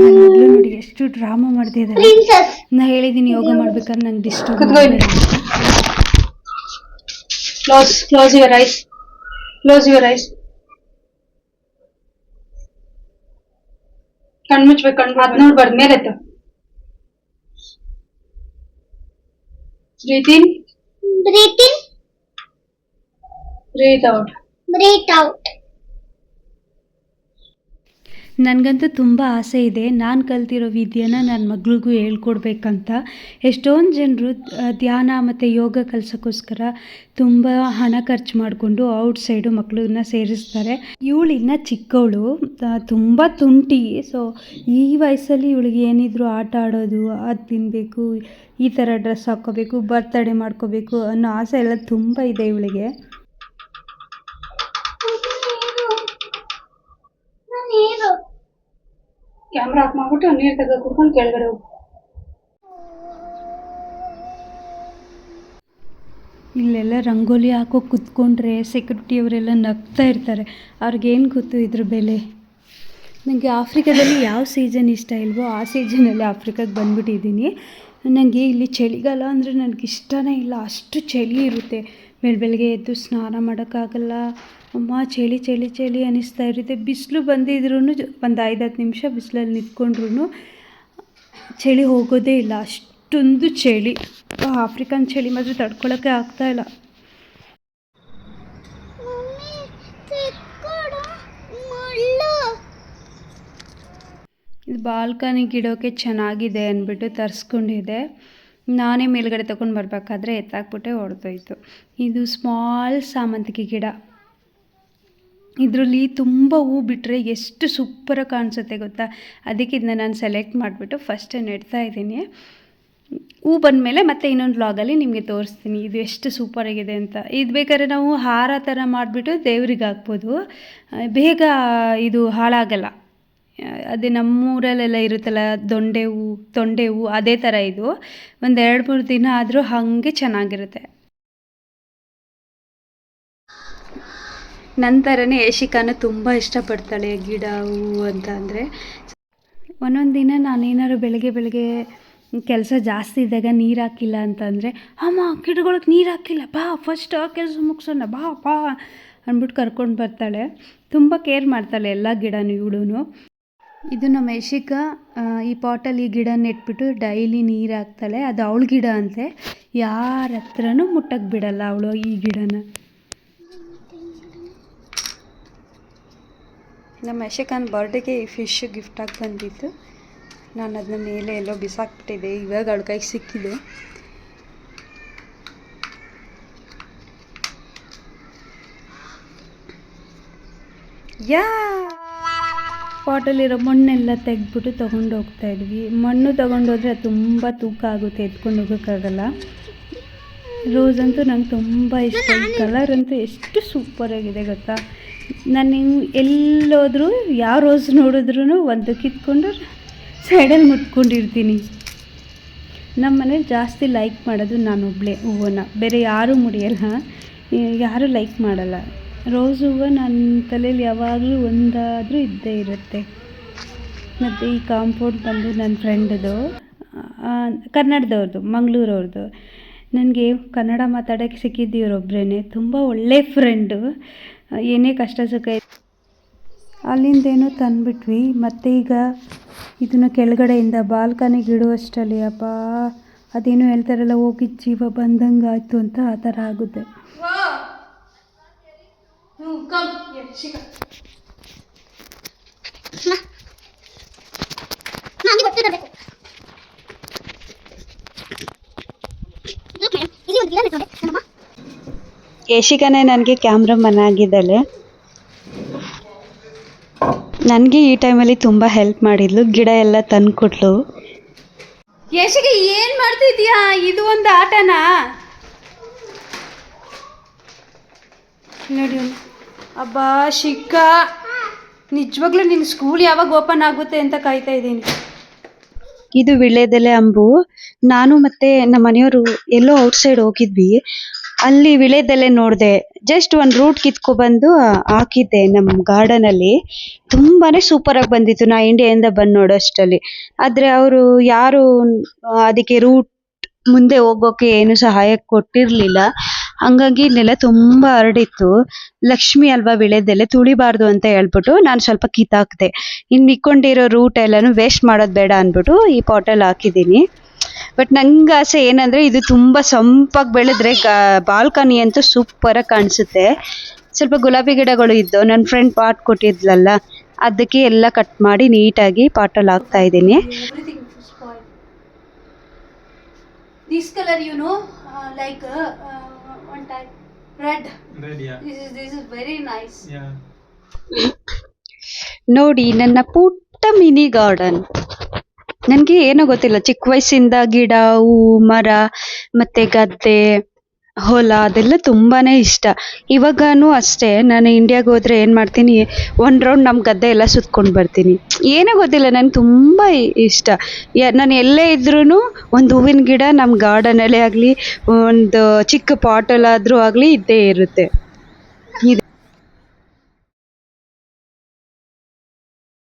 ನನ್ನ ಮಗಳು ನೋಡಿ ಎಷ್ಟು ಡ್ರಾಮಾ ಮಾಡ್ತಿದ್ದಾರೆ. ನಾ ಹೇಳಿದ್ದೀನಿ ಯೋಗ ಮಾಡ್ಬೇಕಾದ್ರೆ ನಂಗೆ ಡಿಸ್ಟರ್ಬ್ ಮಾಡಬೇಡ ಅಂತ. Close your eyes. Close your eyes. ಕಣ್ಣು ಮುಚ್ಚಬೇಕು. ಕಣ್ಣು ಅದು ನೋಡ್ಬಾರ್ದು, ಮೇಲೆ ಎತ್ತು. Breathe in. Breathe in. Breathe out. Breathe out. ನನಗಂತೂ ತುಂಬ ಆಸೆ ಇದೆ ನಾನು ಕಲ್ತಿರೋ ವಿದ್ಯೆನ ನನ್ನ ಮಗಳಿಗೂ ಹೇಳ್ಕೊಡ್ಬೇಕಂತ. ಎಷ್ಟೊಂದು ಜನರು ಧ್ಯಾನ ಮತ್ತು ಯೋಗ ಕಲಿಸೋಕ್ಕೋಸ್ಕರ ತುಂಬ ಹಣ ಖರ್ಚು ಮಾಡಿಕೊಂಡು ಔಟ್ಸೈಡು ಮಕ್ಕಳನ್ನ ಸೇರಿಸ್ತಾರೆ. ಇವಳು ಇನ್ನೂ ಚಿಕ್ಕವಳು, ತುಂಬ ತುಂಟಿ. ಸೊ ಈ ವಯಸ್ಸಲ್ಲಿ ಇವಳಿಗೆ ಏನಿದ್ರು ಆಟ ಆಡೋದು, ಅದು ತಿನ್ನಬೇಕು, ಈ ಥರ ಡ್ರೆಸ್ ಹಾಕ್ಕೋಬೇಕು, ಬರ್ತಡೇ ಮಾಡ್ಕೋಬೇಕು ಅನ್ನೋ ಆಸೆ ಎಲ್ಲ ತುಂಬ ಇದೆ ಇವಳಿಗೆ. ಕ್ಯಾಮ್ರಾ ಆಫ್ ಮಾಡ್ಬಿಟ್ಟು ನೀರು ತೆಗೆದು ಕುತ್ಕೊಂಡು ಕೆಳಗಡೆ ಹೋಗು. ಇಲ್ಲೆಲ್ಲ ರಂಗೋಲಿ ಹಾಕೋ ಕುತ್ಕೊಂಡ್ರೆ ಸೆಕ್ಯೂರಿಟಿಯವರೆಲ್ಲ ನಗ್ತಾ ಇರ್ತಾರೆ. ಅವ್ರಿಗೇನು ಗೊತ್ತು ಇದ್ರ ಬೆಲೆ. ನನಗೆ ಆಫ್ರಿಕಾದಲ್ಲಿ ಯಾವ ಸೀಸನ್ ಇಷ್ಟ ಇಲ್ವೋ ಆ ಸೀಸನಲ್ಲಿ ಆಫ್ರಿಕಾಗೆ ಬಂದುಬಿಟ್ಟಿದ್ದೀನಿ. ನನಗೆ ಇಲ್ಲಿ ಚಳಿಗಾಲ ಅಂದರೆ ನನಗೆ ಇಷ್ಟನೇ ಇಲ್ಲ, ಅಷ್ಟು ಚಳಿ ಇರುತ್ತೆ. ಬೆಳಗ್ಗೆ ಎದ್ದು ಸ್ನಾನ ಮಾಡೋಕ್ಕಾಗಲ್ಲ. ಅಮ್ಮ ಚಳಿ ಚಳಿ ಚಳಿ ಅನ್ನಿಸ್ತಾ ಇರುತ್ತೆ. ಬಿಸಿಲು ಬಂದಿದ್ರೂ ಒಂದು 5-10 ನಿಮಿಷ ಬಿಸಿಲಲ್ಲಿ ನಿಂತ್ಕೊಂಡ್ರೂ ಚಳಿ ಹೋಗೋದೇ ಇಲ್ಲ, ಅಷ್ಟೊಂದು ಚಳಿ. ಆಫ್ರಿಕನ್ ಚಳಿ ಮಾತ್ರ ತಡ್ಕೊಳ್ಳೋಕ್ಕೆ ಆಗ್ತಾಯಿಲ್ಲ. ಇದು ಬಾಲ್ಕನಿಗೆ ಇಡೋಕ್ಕೆ ಚೆನ್ನಾಗಿದೆ ಅಂದ್ಬಿಟ್ಟು ತರಿಸ್ಕೊಂಡಿದ್ದೆ. ನಾನೇ ಮೇಲ್ಗಡೆ ತೊಗೊಂಡು ಬರಬೇಕಾದ್ರೆ ಎತ್ತಾಕ್ಬಿಟ್ಟೆ ಹೊಡೆದೋಯ್ತು. ಇದು ಸ್ಮಾಲ್ ಸಾಮಂತಿಗೆ ಗಿಡ. ಇದರಲ್ಲಿ ತುಂಬ ಹೂ ಬಿಟ್ಟರೆ ಎಷ್ಟು ಸೂಪರಾಗಿ ಕಾಣಿಸುತ್ತೆ ಗೊತ್ತಾ. ಅದಕ್ಕೆ ಇದನ್ನ ನಾನು ಸೆಲೆಕ್ಟ್ ಮಾಡಿಬಿಟ್ಟು ಫಸ್ಟೇ ನೆಡ್ತಾ ಇದ್ದೀನಿ. ಹೂ ಬಂದಮೇಲೆ ಮತ್ತೆ ಇನ್ನೊಂದು ವ್ಲಾಗಲ್ಲಿ ನಿಮಗೆ ತೋರಿಸ್ತೀನಿ ಇದು ಎಷ್ಟು ಸೂಪರಾಗಿದೆ ಅಂತ. ಇದು ಬೇಕಾದ್ರೆ ನಾವು ಹಾರ ಥರ ಮಾಡಿಬಿಟ್ಟು ದೇವ್ರಿಗೆ ಹಾಕ್ಬೋದು, ಬೇಗ ಇದು ಹಾಳಾಗಲ್ಲ. ಅದೇ ನಮ್ಮೂರಲ್ಲೆಲ್ಲ ಇರುತ್ತಲ್ಲ ತೊಂಡೆ ಹೂ ಅದೇ ಥರ ಇದು. ಒಂದು 2-3 ದಿನ ಆದರೂ ಹಾಗೆ ಚೆನ್ನಾಗಿರುತ್ತೆ. ನನ್ನ ಥರನೇ ಯಶಿಕಾನು ತುಂಬ ಇಷ್ಟಪಡ್ತಾಳೆ ಗಿಡ ಹೂವು ಅಂತ ಅಂದರೆ. ಒಂದೊಂದು ದಿನ ನಾನೇನಾದ್ರು ಬೆಳಗ್ಗೆ ಕೆಲಸ ಜಾಸ್ತಿ ಇದ್ದಾಗ ನೀರು ಹಾಕಿಲ್ಲ ಅಂತಂದರೆ, ಅಮ್ಮ ಗಿಡಗಳಿಗೆ ನೀರು ಹಾಕಿಲ್ಲ, ಬಾ ಫಸ್ಟ್ ಆ ಕೆಲಸ ಮುಗಿಸೋಣ ಬಾ ಅಂದ್ಬಿಟ್ಟು ಕರ್ಕೊಂಡು ಬರ್ತಾಳೆ. ತುಂಬ ಕೇರ್ ಮಾಡ್ತಾಳೆ ಎಲ್ಲ ಗಿಡನೂ ಇವಳು. ಇದು ನಮ್ಮ ಯಶಿಕಾ ಈ ಪಾಟಲ್ಲಿ ಈ ಗಿಡ ನೆಟ್ಬಿಟ್ಟು ಡೈಲಿ ನೀರು ಹಾಕ್ತಾಳೆ. ಅದು ಅವಳ ಗಿಡ ಅಂತೆ, ಯಾರ ಹತ್ರನೂ ಮುಟ್ಟಕ್ಕೆ ಬಿಡಲ್ಲ ಅವಳು ಈ ಗಿಡನ. ನಮ್ಮ ಯಶಿಕಾನ ಬರ್ಡೇಗೆ ಈ ಫಿಶ್ ಗಿಫ್ಟಾಗಿ ಬಂದಿತ್ತು. ನಾನು ಅದನ್ನ ಮೇಲೆ ಎಲ್ಲೋ ಬಿಸಾಕ್ಬಿಟ್ಟಿದ್ದೆ, ಇವಾಗ ಅವಳ ಕೈಗೆ ಸಿಕ್ಕಿದೆ. ಪಾಟಲ್ಲಿರೋ ಮಣ್ಣೆಲ್ಲ ತೆಗೆದ್ಬಿಟ್ಟು ತೊಗೊಂಡು ಹೋಗ್ತಾಯಿದ್ವಿ. ಮಣ್ಣು ತೊಗೊಂಡೋದ್ರೆ ಅದು ತುಂಬ ತೂಕ ಆಗುತ್ತೆ, ಎತ್ಕೊಂಡು ಹೋಗೋಕ್ಕಾಗಲ್ಲ. ರೋಸ್ ಅಂತೂ ನಂಗೆ ತುಂಬ ಇಷ್ಟ. ಈ ಕಲರ್ ಅಂತೂ ಎಷ್ಟು ಸೂಪರಾಗಿದೆ ಗೊತ್ತಾ. ನಾನು ಎಲ್ಲೋದ್ರೂ ಯಾವ ರೋಸ್ ನೋಡಿದ್ರೂ ಒಂದು ಕಿತ್ಕೊಂಡು ಸೈಡಲ್ಲಿ ಮುಟ್ಕೊಂಡಿರ್ತೀನಿ. ನಮ್ಮ ಮನೇಲಿ ಜಾಸ್ತಿ ಲೈಕ್ ಮಾಡೋದು ನಾನೊಬ್ಬಳೇ ಹೂವನ್ನ, ಬೇರೆ ಯಾರೂ ಮುಡಿಯಲ್ಲ, ಯಾರೂ ಲೈಕ್ ಮಾಡಲ್ಲ. ರೋಸ್ ಹೂವು ನನ್ನ ತಲೆಯಲ್ಲಿ ಯಾವಾಗಲೂ ಒಂದಾದರೂ ಇದ್ದೇ ಇರುತ್ತೆ. ಮತ್ತು ಈ ಕಾಂಪೌಂಡ್ ಬಂದು ನನ್ನ ಫ್ರೆಂಡ್ದು, ಕನ್ನಡದವ್ರದ್ದು, ಮಂಗಳೂರವ್ರದ್ದು. ನನಗೆ ಕನ್ನಡ ಮಾತಾಡೋಕ್ಕೆ ಸಿಕ್ಕಿದ್ದು ಇವರೊಬ್ಬರೇ, ತುಂಬ ಒಳ್ಳೆ ಫ್ರೆಂಡು. ಏನೇ ಕಷ್ಟ ಸುಖ ಅಲ್ಲಿಂದೇನೋ ತಂದುಬಿಟ್ವಿ. ಮತ್ತು ಈಗ ಇದನ್ನು ಕೆಳಗಡೆಯಿಂದ ಬಾಲ್ಕನಿಗೆ ಇಡುವಷ್ಟರಲ್ಲಿ ಅಪ್ಪ ಅದೇನೋ ಹೇಳ್ತಾರಲ್ಲ, ಹೋಗಿದ್ದು ಜೀವ ಬಂದಂಗೆ ಆಯಿತು ಅಂತ ಆ ಥರ ಆಗುತ್ತೆ. ಯಶಿಕಾನೇ ನನಗೆ ಕ್ಯಾಮ್ರಾಮನ್ ಆಗಿದ್ದಾಳೆ. ನನಗೆ ಈ ಟೈಮಲ್ಲಿ ತುಂಬ ಹೆಲ್ಪ್ ಮಾಡಿದ್ಲು, ಗಿಡ ಎಲ್ಲ ತಂದು ಕೊಟ್ಲು. ಯಶಿಗೆ ಏನು ಮಾಡ್ತಿದ್ಯಾ? ಇದು ಒಂದು ಆಟನಾ? ನೋಡಿ ಅಬ್ಬಾ ಶಿಖಾ, ನಿಜವಾಗ್ಲೂ ನಿನ್ನ ಸ್ಕೂಲ್ ಯಾವಾಗ ಓಪನ್ ಆಗುತ್ತೆ ಅಂತ ಕಾಯ್ತಾ ಇದ್ದೀನಿ. ಇದು ವಿಳ್ಯದೆಲೆ ಅಂಬು. ನಾನು ಮತ್ತೆ ನಮ್ಮ ಮನೆಯವರು ಎಲ್ಲೋ ಔಟ್ಸೈಡ್ ಹೋಗಿದ್ವಿ. ಅಲ್ಲಿ ವಿಳೆದೆಲೆ ನೋಡಿದೆ. ಜಸ್ಟ್ ಒಂದು ರೂಟ್ ಕಿತ್ಕೊಬಂದು ಹಾಕಿದ್ದೆ ನಮ್ಮ ಗಾರ್ಡನಲ್ಲಿ. ತುಂಬಾನೇ ಸೂಪರಾಗಿ ಬಂದಿತ್ತು ನಾ ಇಂಡಿಯಾದಿಂದ ಬಂದು ನೋಡೋಷ್ಟರಲ್ಲಿ. ಆದರೆ ಅವರು ಯಾರು ಅದಕ್ಕೆ ರೂಟ್ ಮುಂದೆ ಹೋಗೋಕೆ ಏನು ಸಹಾಯ ಕೊಟ್ಟಿರಲಿಲ್ಲ. ಹಂಗಾಗಿ ನೆಲ ತುಂಬ ಹರಡಿತ್ತು. ಲಕ್ಷ್ಮಿ ಅಲ್ವಾ ವಿಳೆದೆಲೆ ತುಳಿಬಾರ್ದು ಅಂತ ಹೇಳ್ಬಿಟ್ಟು ನಾನು ಸ್ವಲ್ಪ ಕಿತ್ತಾಕ್ದೆ. ಇನ್ನು ಮಿಕ್ಕೊಂಡಿರೋ ರೂಟ್ ಎಲ್ಲನೂ ವೇಸ್ಟ್ ಮಾಡೋದು ಬೇಡ ಅಂದ್ಬಿಟ್ಟು ಈ ಪಾಟಲ್ಲಿ ಹಾಕಿದ್ದೀನಿ. ಬಟ್ ನಂಗೆ ಆಸೆ ಏನಂದರೆ ಇದು ತುಂಬ ಸಂಪಾಗಿ ಬೆಳೆದ್ರೆ ಬಾಲ್ಕನಿ ಅಂತೂ ಸೂಪರಾಗಿ ಕಾಣಿಸುತ್ತೆ. ಸ್ವಲ್ಪ ಗುಲಾಬಿ ಗಿಡಗಳು ಇದ್ದು ನನ್ನ ಫ್ರೆಂಡ್ ಪಾಟ್ ಕೊಟ್ಟಿದ್ಲಲ್ಲ, ಅದಕ್ಕೆ ಎಲ್ಲ ಕಟ್ ಮಾಡಿ ನೀಟಾಗಿ ಪಾಟಲ್ಲಿ ಹಾಕ್ತಾ ಇದ್ದೀನಿ. This color, like one type red. Red, yeah. This is very nice. Yeah. ನೋಡಿ ನನ್ನ ಪುಟ್ಟ ಮಿನಿ ಗಾರ್ಡನ್. ನನಗೆ ಏನೋ ಗೊತ್ತಿಲ್ಲ, ಚಿಕ್ಕ ವಯಸ್ಸಿಂದ ಗಿಡ, ಹೂವು, ಮರ ಮತ್ತೆ ಗದ್ದೆ, ಹೊಲ ಅದೆಲ್ಲ ತುಂಬಾನೇ ಇಷ್ಟ. ಇವಾಗನೂ ಅಷ್ಟೇ, ನಾನು ಇಂಡಿಯಾಗೆ ಹೋದ್ರೆ ಏನು ಮಾಡ್ತೀನಿ, ಒಂದು ರೌಂಡ್ ನಮ್ಮ ಗದ್ದೆ ಎಲ್ಲ ಸುತ್ಕೊಂಡು ಬರ್ತೀನಿ. ಏನೋ ಗೊತ್ತಿಲ್ಲ, ನನಗೆ ತುಂಬ ಇಷ್ಟ. ನಾನು ಎಲ್ಲೇ ಇದ್ರೂ ಒಂದು ಹೂವಿನ ಗಿಡ ನಮ್ಮ ಗಾರ್ಡನಲ್ಲೇ ಆಗಲಿ, ಒಂದು ಚಿಕ್ಕ ಪಾಟಲ್ಲಾದರೂ ಆಗಲಿ ಇದ್ದೇ ಇರುತ್ತೆ.